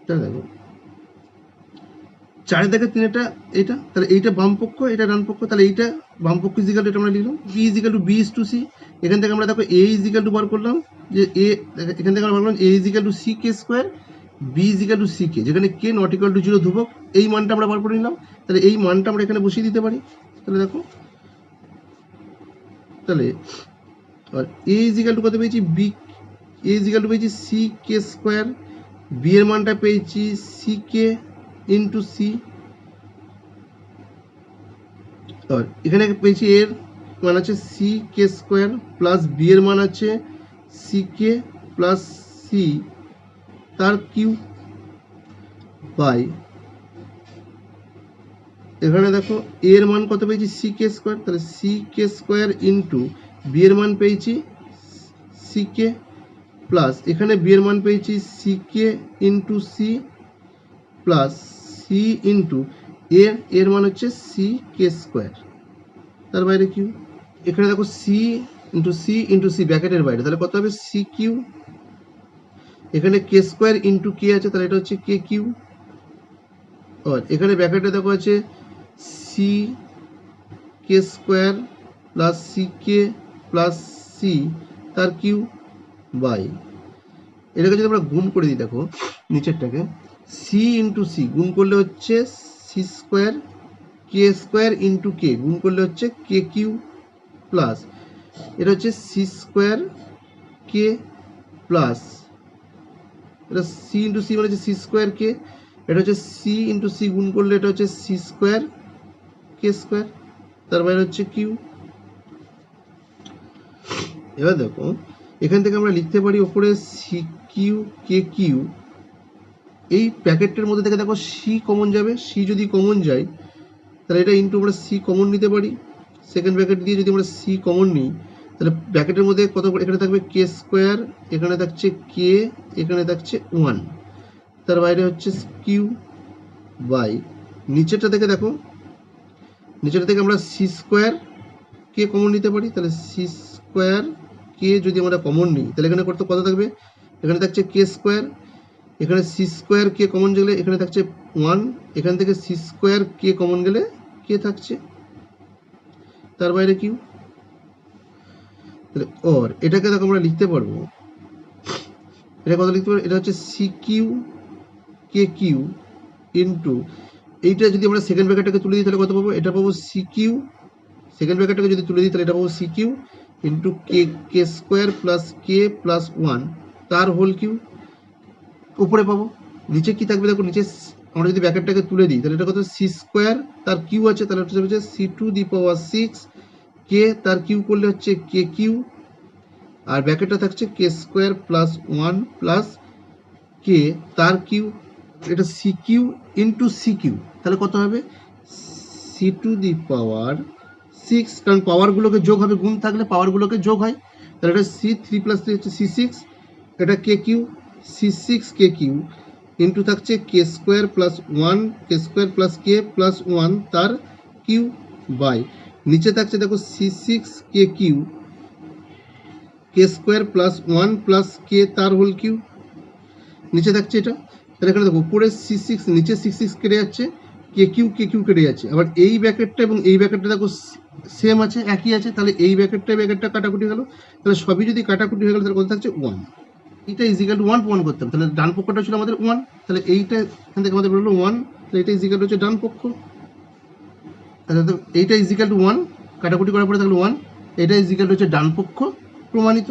তাহলে দেখো 4-এর দাগের 3-এটা এটা, তাহলে এইটা বাম পক্ষ এটা ডান পক্ষ, তাহলে এইটা বাম পক্ষ ইজিক্যাল টু এটা আমরা লিখলাম B is equal to B is to C. এখান থেকে আমরা দেখো এ ইজিক্যাল টু বার করলাম, যে এ এখান থেকে আমরা বার করলাম A is equal to C K square B is equal to C K, যেখানে কে নট ইকুয়াল টু 0 ধ্রুবক, এই মানটা আমরা বার করে নিলাম। তাহলে এই মানটা আমরা এখানে বসিয়ে দিতে পারি। তাহলে দেখো, তাহলে আর এ ইজিক্যাল টু কত পেয়েছি? বি এ ইজিক্যাল টু পেয়েছি সি কে স্কোয়ার, বি এর মানটা পেয়েছি সি কে ইন্টু সি, আর এখানে পেয়েছি এর মান আছে C K square plus B এর মান আছে সি কে প্লাস সি তার কিউ বাই এখানে দেখো এর মান কত পেয়েছি? সি কে স্কোয়ার, তাহলে সি কে স্কোয়ার ইন্টু বি এর মান পেয়েছি সি কে প্লাস এখানে বি এর মান পেয়েছি C K into C plus C into এর মান হচ্ছে সি কে স্কোয়ার তার বাইরে কিউ। এখানে দেখো সি ইন্টু সি ব্র্যাকেটের বাইরে, তাহলে কত হবে? সি কিউ, এখানে কে স্কোয়ার ইন্টু কে আছে তাহলে এটা হচ্ছে কে কিউ, আর এখানে ব্র্যাকেটে দেখো আছে C K square plus C k plus C তার কিউ বাই, এটাকে যদি আমরা গুণ করে দিই, দেখো নিচেরটাকে সি ইন্টু সি গুণ করলে হচ্ছে সি স্কোয়ার, কে স্কোয়ার ইন্টু কে গুণ করলে হচ্ছে কে কিউ প্লাস, এটা হচ্ছে সি স্কোয়ার কে প্লাস, এটা সি ইন্টু সি মানে হচ্ছে সি স্কোয়ার কে, এটা হচ্ছে সি ইন্টু সি গুণ করলে এটা হচ্ছে সি স্কোয়ার কে স্কোয়ার, তার বাইরে হচ্ছে কিউ। এবার দেখো এখান থেকে আমরা লিখতে পারি ওপরে সি কিউ কে কিউ, এই প্যাকেটটার মধ্যে থেকে দেখো সি কমন যাবে, সি যদি কমন যায় তাহলে এটা ইন্টু আমরা সি কমন নিতে পারি, সেকেন্ড ব্র্যাকেট দিয়ে যদি আমরা সি কমন নিই তাহলে ব্র্যাকেটের মধ্যে কত, এখানে থাকবে কে স্কোয়ার, এখানে থাকছে কে, এখানে থাকছে ওয়ান, তার বাইরে হচ্ছে কিউ বাই, নিচেরটা থেকে দেখো নিচেরটা থেকে আমরা সি স্কোয়ার কে কমন নিতে পারি, তাহলে সি স্কোয়ার কে যদি আমরা কমন নিই তাহলে এখানে কত থাকবে, এখানে থাকছে কে স্কোয়ার, এখানে সি স্কোয়ার কে কমন গেলে এখানে থাকছে ওয়ান, এখান থেকে সি স্কোয়ার কে কমন গেলে কে থাকছে, তার বাইরে কিউ। তাহলে ওর এটাকে দেখো আমরা লিখতে পারবো, এটা কত লিখতে পারবো, এটা হচ্ছে সি কিউ কে কিউ ইন্টু, এইটা যদি আমরা সেকেন্ড ব্র্যাকেটটাকে তুলে দিই তাহলে কত পাবো, এটা পাবো সি কিউ, সেকেন্ড ব্র্যাকেটটাকে যদি তুলে দিই তাহলে এটা পাবো সি কিউ ইন্টু কে কে square plus k plus one তার হোল কিউ, উপরে পাবো। নিচে কি থাকবে দেখো, নিচে আমরা যদি ব্র্যাকেটটাকে তুলে দিই তাহলে এটা কত সি স্কোয়ার, তার কিউ আছে তাহলে হচ্ছে C to the power six, K তার কিউ করলে হচ্ছে কে কিউ, আর ব্র্যাকেটটা থাকছে কে square plus one plus K তার কিউ, এটা C Q into C Q, তাহলে কত হবে C to the power six, কারণ পাওয়ারগুলোকে যোগ হবে, গুণ থাকলে পাওয়ারগুলোকে যোগ হয়, তাহলে এটা সি থ্রি প্লাস থ্রি হচ্ছে সি সিক্স, এটা কে কিউ সি সিক্স কে কিউ ইন্টু থাকছে কে square plus one k square plus k plus one তার কিউ বাই, নিচে থাকছে দেখো সি সিক্স কে কিউ কে square plus one plus K তার হোল কিউ, নিচে থাকছে এটা, তাহলে এখানে দেখো উপরে সি সিক্স নিচে সিক্স সিক্স কেটে যাচ্ছে, কে কিউ কেটে যাচ্ছে, আবার এই ব্র্যাকেটটা এবং এই ব্র্যাকেটটা দেখো সেম আছে, একই আছে, তাহলে এই ব্র্যাকেটটা কাটাকুটি গেল, তাহলে সবই যদি কাটাকুটি হয়ে গেল তাহলে কত থাকছে ওয়ান, এইটা ইজিক্যাল টু ওয়ান প্রমাণ করতে হবে, তাহলে ডান পক্ষটা ছিল আমাদের ওয়ান, তাহলে এইটা এখান থেকে আমাদের বেরোলো ওয়ান, তাহলে এটা ইজিক্যাল হচ্ছে ডান পক্ষ, তাহলে এইটা ইজিক্যাল টু ওয়ান, কাটাকুটি করার পরে থাকলো ওয়ান, এটা ইজিক্যাল হচ্ছে ডান পক্ষ প্রমাণিত।